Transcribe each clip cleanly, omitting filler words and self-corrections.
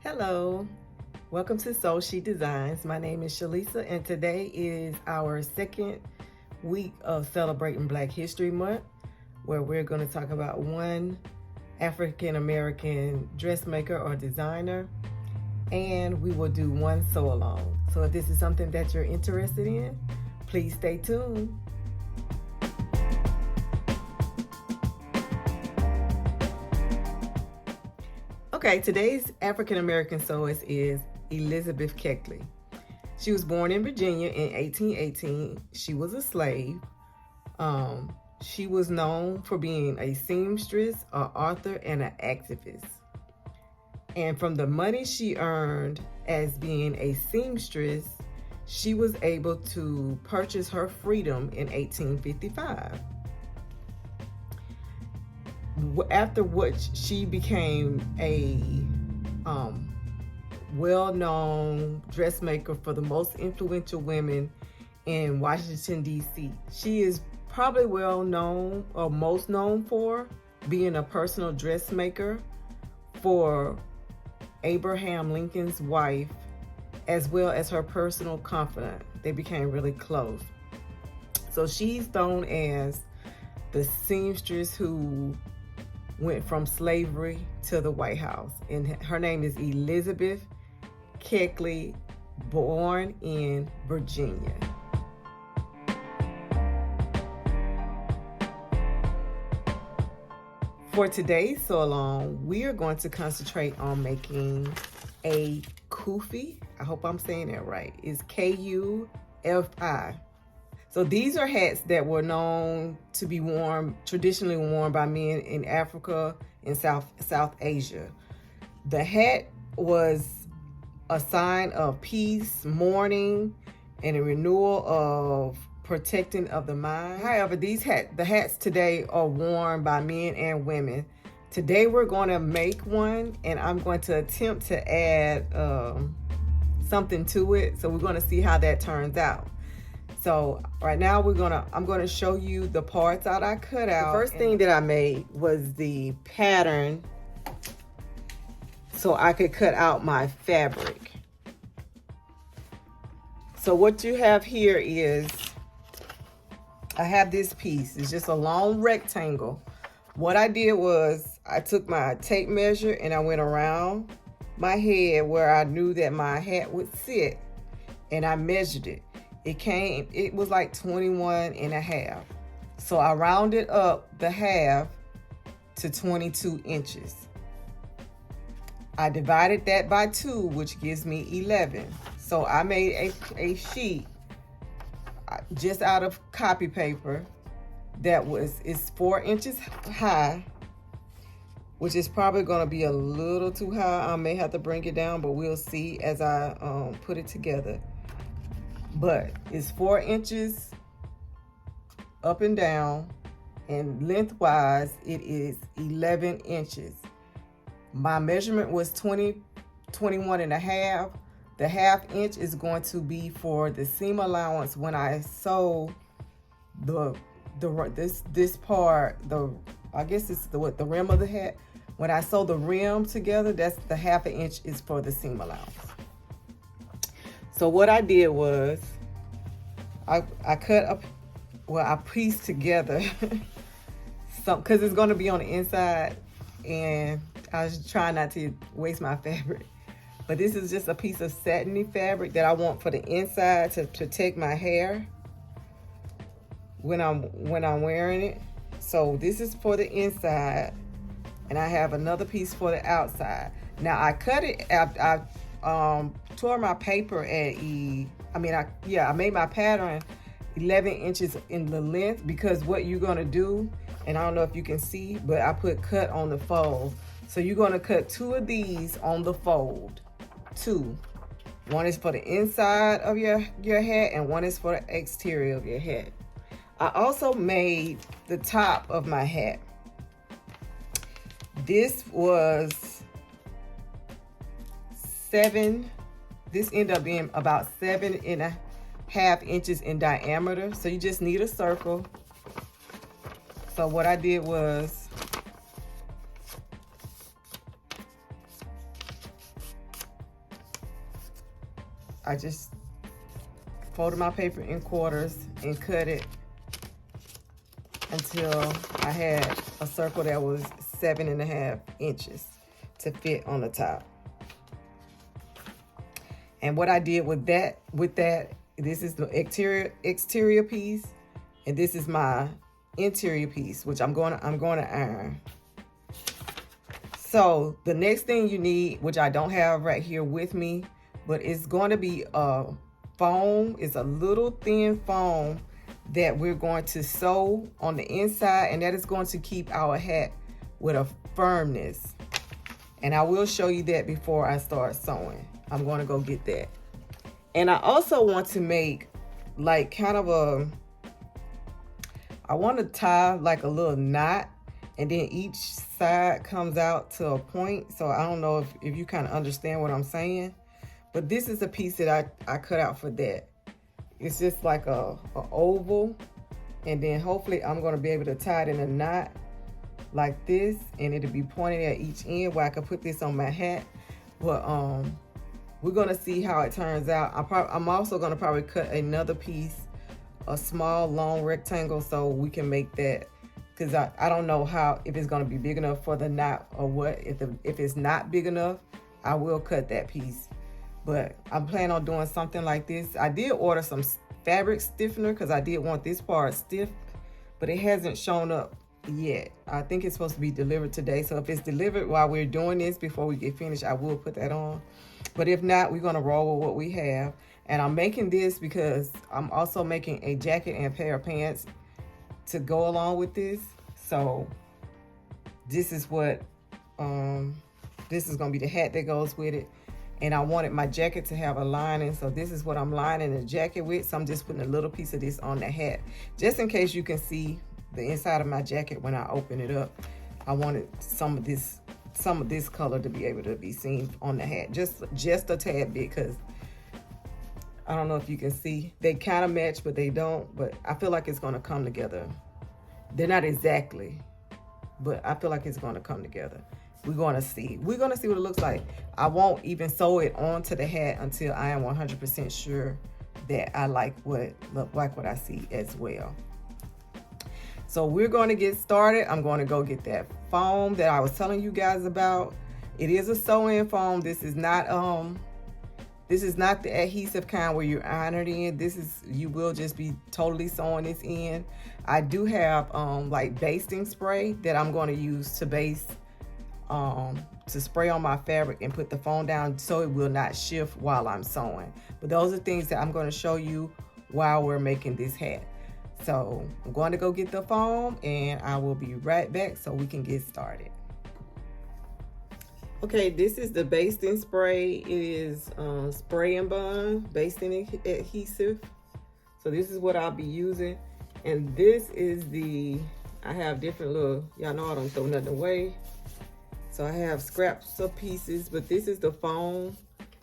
Hello, welcome to Soul She Designs. My name is Shalisa, and today is our second week of celebrating Black History Month, where we're going to talk about one African American dressmaker or designer, and we will do one sew along. So if this is something that you're interested in, please stay tuned. Okay, today's African American sewist is Elizabeth Keckley. She was born in Virginia in 1818. She was a slave. She was known for being a seamstress, an author, and an activist. And from the money she earned as being a seamstress, she was able to purchase her freedom in 1855. After which she became a well-known dressmaker for the most influential women in Washington, D.C. She is probably well known or most known for being a personal dressmaker for Abraham Lincoln's wife, as well as her personal confidant. They became really close. So she's known as the seamstress who went from slavery to the White House. And her name is Elizabeth Keckley, born in Virginia. For today's sew along, we are going to concentrate on making a Kufi. I hope I'm saying that right. It's Kufi. So these are hats that were known to be traditionally worn by men in Africa and South Asia. The hat was a sign of peace, mourning, and a renewal of protecting of the mind. However, the hats today are worn by men and women. Today we're going to make one, and I'm going to attempt to add something to it. So we're going to see how that turns out. So right now I'm gonna show you the parts that I cut out. The first thing that I made was the pattern so I could cut out my fabric. So what you have here is, I have this piece. It's just a long rectangle. What I did was I took my tape measure and I went around my head where I knew that my hat would sit, and I measured it. It was like 21 and a half. So I rounded up the half to 22 inches. I divided that by 2, which gives me 11. So I made a sheet just out of copy paper that is 4 inches high, which is probably going to be a little too high. I may have to bring it down, but we'll see as I put it together. But it's 4 inches up and down, and lengthwise it is 11 inches. My measurement was 21 and a half. The half inch is going to be for the seam allowance when I sew this part, I guess it's the rim of the hat. When I sew the rim together, that's the half an inch is for the seam allowance. So what I did was I cut up, I pieced together some, because it's going to be on the inside, and I was trying not to waste my fabric. But this is just a piece of satiny fabric that I want for the inside to protect my hair when I'm wearing it. So this is for the inside, and I have another piece for the outside. Now I cut it. I tore my paper at I made my pattern 11 inches in the length, because what you're gonna do, and I don't know if you can see, but I put cut on the fold. So you're gonna cut 2 of these on the fold. 2. One is for the inside of your hat, and one is for the exterior of your hat. I also made the top of my hat. This was 7. This ended up being about 7.5 inches in diameter. So you just need a circle. So what I did was I just folded my paper in quarters and cut it until I had a circle that was 7.5 inches to fit on the top. And what I did with that, this is the exterior piece, and this is my interior piece, which I'm going to iron. So the next thing you need, which I don't have right here with me, but it's going to be a foam. It's a little thin foam that we're going to sew on the inside, and that is going to keep our hat with a firmness. And I will show you that before I start sewing. I'm going to go get that. And I also want to make like kind of I want to tie like a little knot, and then each side comes out to a point. So I don't know if you kind of understand what I'm saying, but this is a piece that I cut out for that. It's just like a oval, and then hopefully I'm going to be able to tie it in a knot like this, and it'll be pointed at each end where I can put this on my hat. But we're going to see how it turns out. I'm also going to probably cut another piece, a small long rectangle, so we can make that, because I don't know if it's going to be big enough for the knot or what. If it's not big enough, I will cut that piece. But I'm planning on doing something like this. I did order some fabric stiffener because I did want this part stiff, but it hasn't shown up yet. I think it's supposed to be delivered today. So if it's delivered while we're doing this before we get finished, I will put that on. But if not, we're going to roll with what we have. And I'm making this because I'm also making a jacket and a pair of pants to go along with this. So this is what this is going to be the hat that goes with it. And I wanted my jacket to have a lining, so this is what I'm lining the jacket with. So I'm just putting a little piece of this on the hat, just in case you can see the inside of my jacket when I open it up. I wanted some of this color to be able to be seen on the hat, just a tad bit, because I don't know if you can see. They kind of match, but they don't. But I feel like it's going to come together. They're not exactly, but I feel like it's going to come together. We're going to see. We're going to see what it looks like. I won't even sew it onto the hat until I am 100% sure that I like what I see as well. So we're going to get started. I'm going to go get that foam that I was telling you guys about. It is a sew-in foam. This is not the adhesive kind where you're ironing it in. You will just be totally sewing this in. I do have like basting spray that I'm going to use to baste, to spray on my fabric and put the foam down so it will not shift while I'm sewing. But those are things that I'm going to show you while we're making this hat. So I'm going to go get the foam, and I will be right back so we can get started. Okay, this is the basting spray. It is spray and bond basting adhesive. So this is what I'll be using. And this is I have different little, y'all know I don't throw nothing away. So I have scraps of pieces, but this is the foam.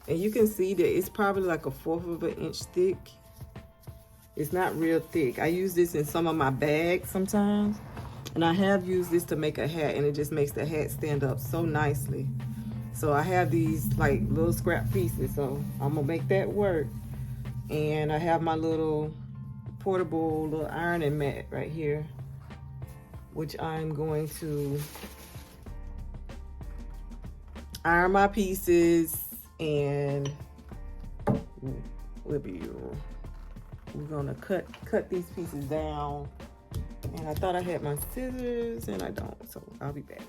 And you can see that it's probably like a 1/4 of an inch thick. It's not real thick. I use this in some of my bags sometimes. And I have used this to make a hat, and it just makes the hat stand up so nicely. So I have these like little scrap pieces, so I'm gonna make that work. And I have my little portable little ironing mat right here, which I'm going to iron my pieces, and we're gonna cut these pieces down. And I thought I had my scissors, and I don't, so I'll be back.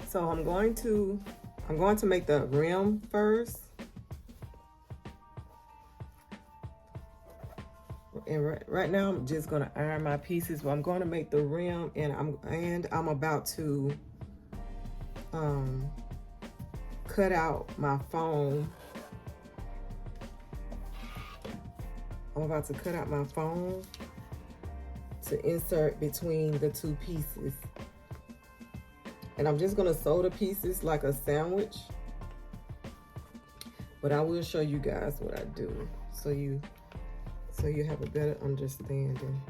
So I'm going to make the rim first. And right now I'm just gonna iron my pieces, but I'm gonna make the rim, and I'm about to cut out my foam. I'm about to cut out my foam to insert between the two pieces. And I'm just gonna sew the pieces like a sandwich. But I will show you guys what I do so you have a better understanding.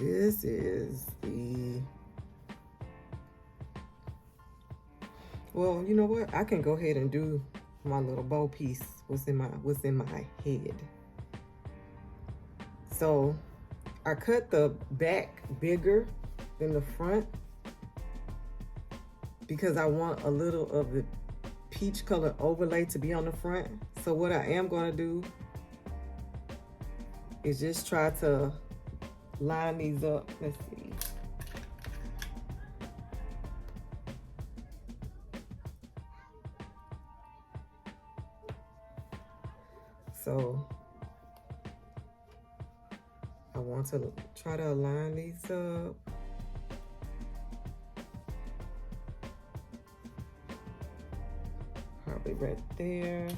this is the, well, you know what? I can go ahead and do my little bow piece. What's in my head. So I cut the back bigger than the front because I want a little of the peach color overlay to be on the front. So what I am going to do is just try to line these up. Let's see. So I want to try to align these up. Probably right there.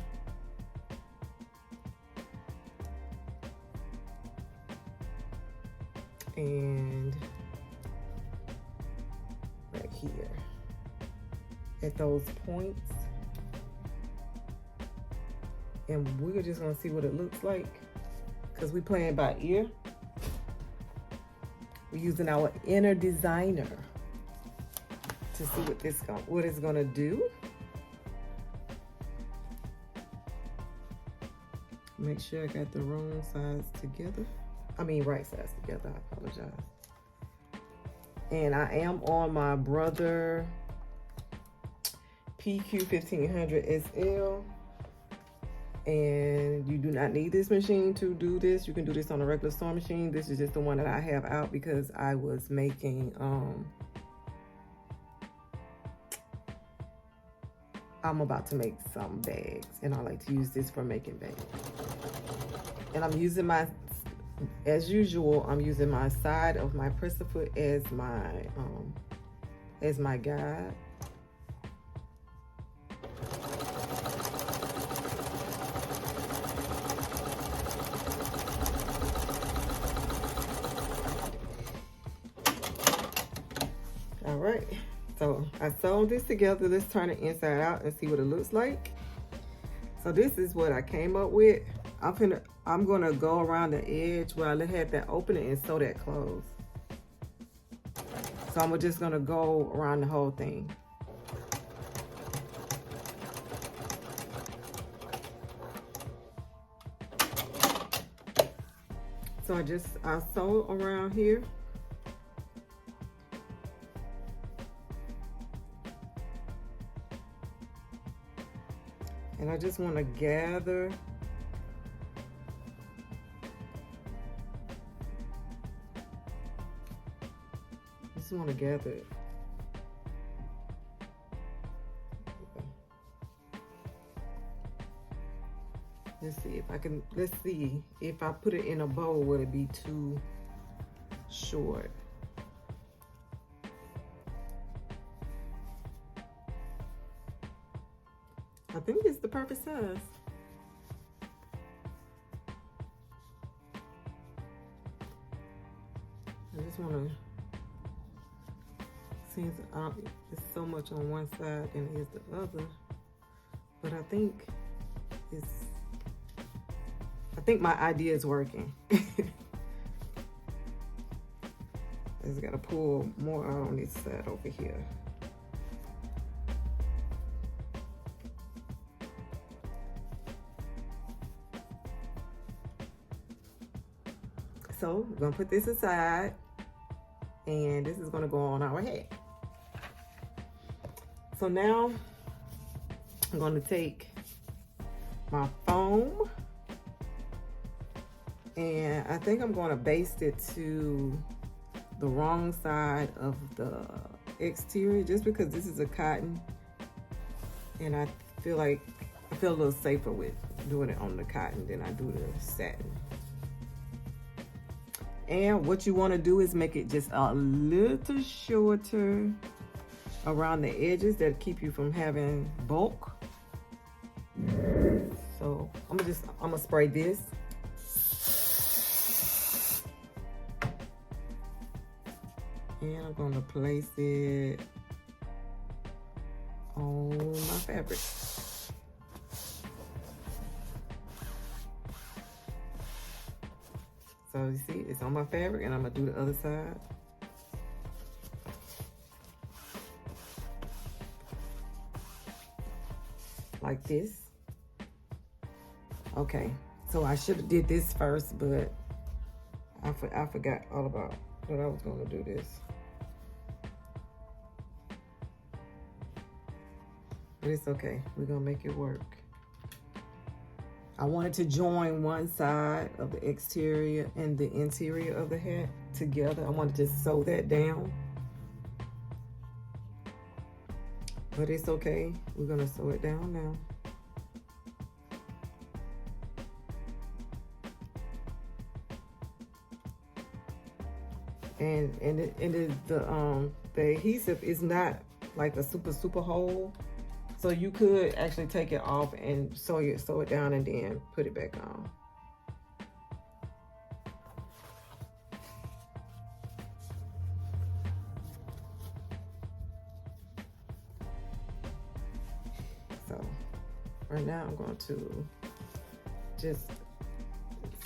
And right here at those points. And we're just gonna see what it looks like because we're playing by ear. We're using our inner designer to see what it's gonna do. Make sure I got the wrong sides together. I mean, right sides together, I apologize. And I am on my Brother PQ 1500 SL. And you do not need this machine to do this. You can do this on a regular sewing machine. This is just the one that I have out because I was making, I'm about to make some bags and I like to use this for making bags. And I'm using my, as usual, I'm using my side of my presser foot as my guide. All right, so I sewed this together. Let's turn it inside out and see what it looks like. So this is what I came up with. I'm gonna go around the edge where I had that opening and sew that closed. So I'm just gonna go around the whole thing. So I sew around here. And I just want to gather it. Let's see if I put it in a bow, would it be too short? I think it's the perfect size. I just want to, since it's so much on one side than it is the other, but I think my idea is working. I just gotta pull more out on this side over here. So we're gonna put this aside and this is gonna go on our head. So now I'm gonna take my foam and I think I'm gonna baste it to the wrong side of the exterior just because this is a cotton and I feel a little safer with doing it on the cotton than I do the satin. And what you want to do is make it just a little shorter around the edges that keep you from having bulk. So I'm gonna spray this. And I'm gonna place it on my fabric. So So you see, it's on my fabric, and I'm gonna do the other side. Like this. Okay, so I should have did this first, but I forgot all about that I was gonna do this. But it's okay, we're gonna make it work. I wanted to join one side of the exterior and the interior of the hat together. I wanted to sew that down. But it's okay, we're gonna sew it down now. And the adhesive is not like a super hole, so you could actually take it off and sew it down and then put it back on. So right now I'm going to just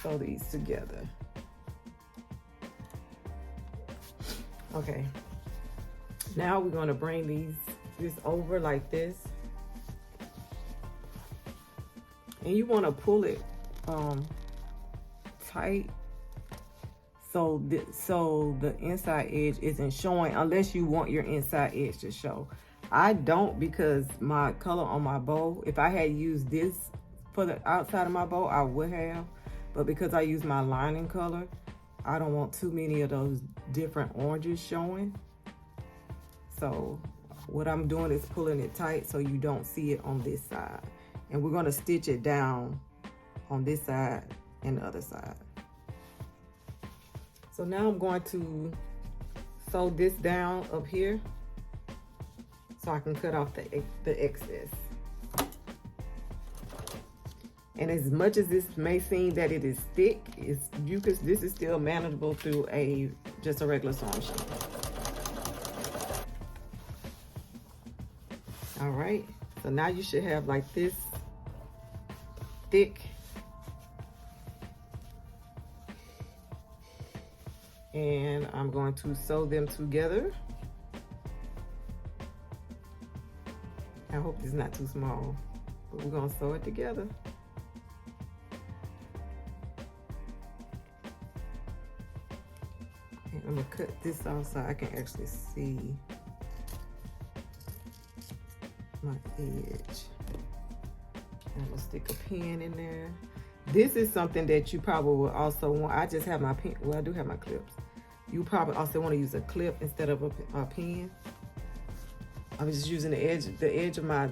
sew these together. Okay, now we're going to bring this over like this, and you want to pull it tight so the inside edge isn't showing, unless you want your inside edge to show. I don't, because my color on my bow, if I had used this for the outside of my bow, I would have, but because I use my lining color, I don't want too many of those different oranges showing. So what I'm doing is pulling it tight so you don't see it on this side. And we're gonna stitch it down on this side and the other side. So now I'm going to sew this down up here so I can cut off the excess. And as much as this may seem that it is thick, this is still manageable through just a regular sewing machine. All right, so now you should have like this thick. And I'm going to sew them together. I hope it's not too small, but we're gonna sew it together. I'm gonna cut this off so I can actually see my edge. I'm gonna stick a pin in there. This is something that you probably will also want. I just have my pin. Well, I do have my clips. You probably also want to use a clip instead of a pin. I'm just using the edge of my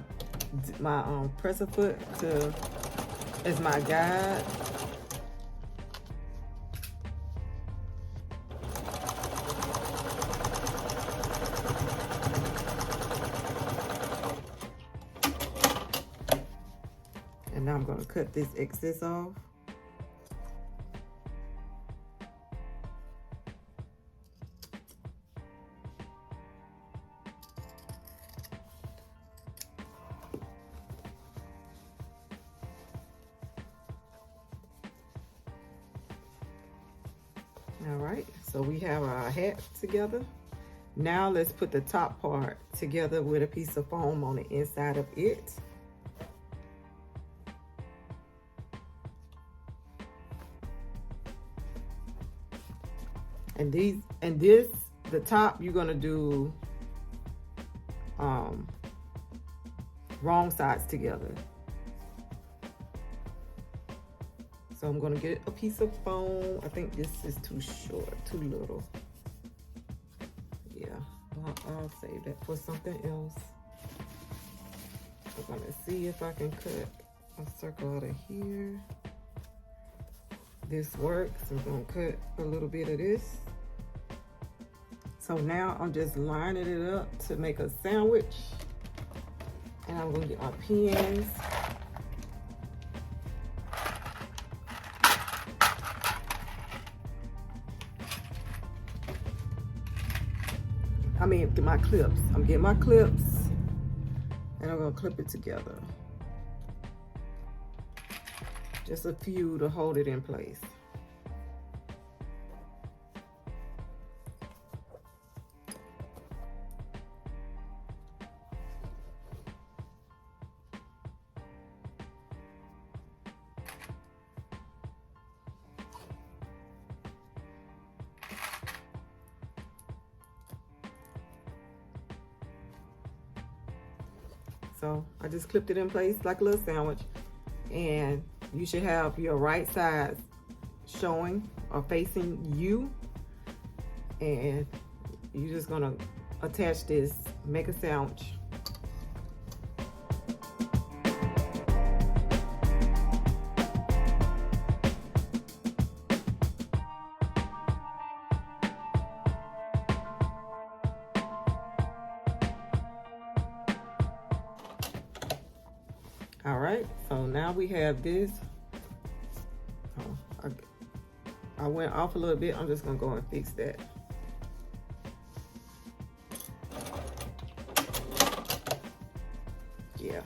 presser foot as my guide. And now I'm going to cut this excess off. All right, so we have our hat together. Now let's put the top part together with a piece of foam on the inside of it. And the top, you're gonna do wrong sides together. So I'm gonna get a piece of foam. I think this is too short, too little. Yeah, I'll save that for something else. I'm gonna see if I can cut a circle out of here. This works. I'm gonna cut a little bit of this. So now I'm just lining it up to make a sandwich. And I'm gonna get my pins. I mean, my clips. I'm getting my clips and I'm gonna clip it together. Just a few to hold it in place. So I just clipped it in place like a little sandwich. And you should have your right sides showing or facing you. And you're just gonna attach this, make a sandwich. All right, so now we have this. Oh, I went off a little bit. I'm just gonna go and fix that. Yeah,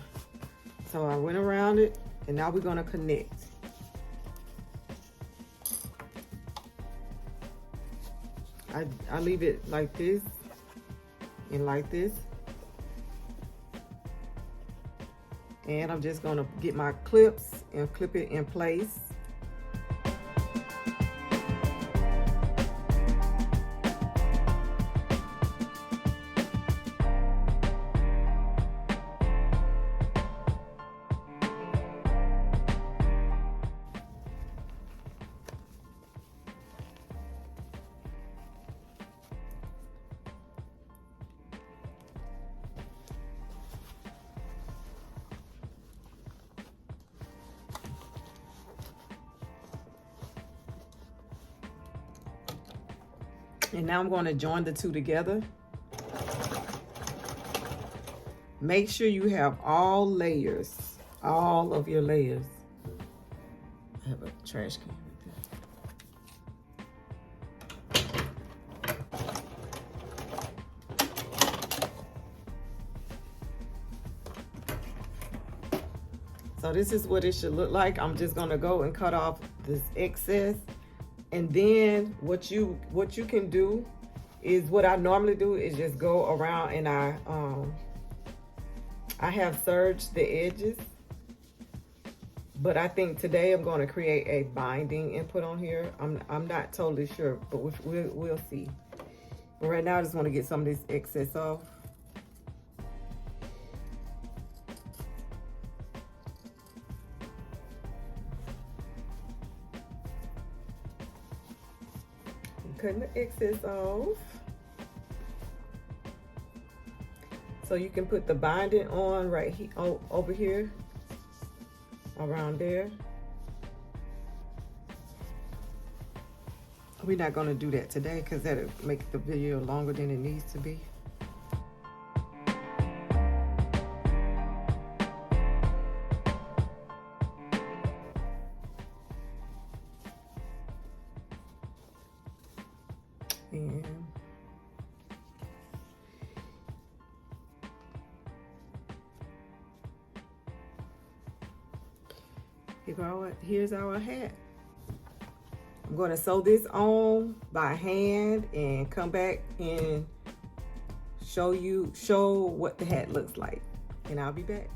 so I went around it, and now we're gonna connect. I leave it like this and like this. And I'm just gonna get my clips and clip it in place. And now I'm going to join the two together. Make sure you have all layers, all of your layers. I have a trash can right there. So this is what it should look like. I'm just going to go and cut off this excess. And then what you can do is, what I normally do is just go around and I have serged the edges, but I think today I'm going to create a binding and put on here. I'm not totally sure, but we'll see. But right now I just want to get some of this excess off. Cutting the excess off. So you can put the binding on right here, over here, around there. We're not gonna do that today because that'll make the video longer than it needs to be. And here's our hat. I'm going to sew this on by hand and come back and show what the hat looks like. And I'll be back.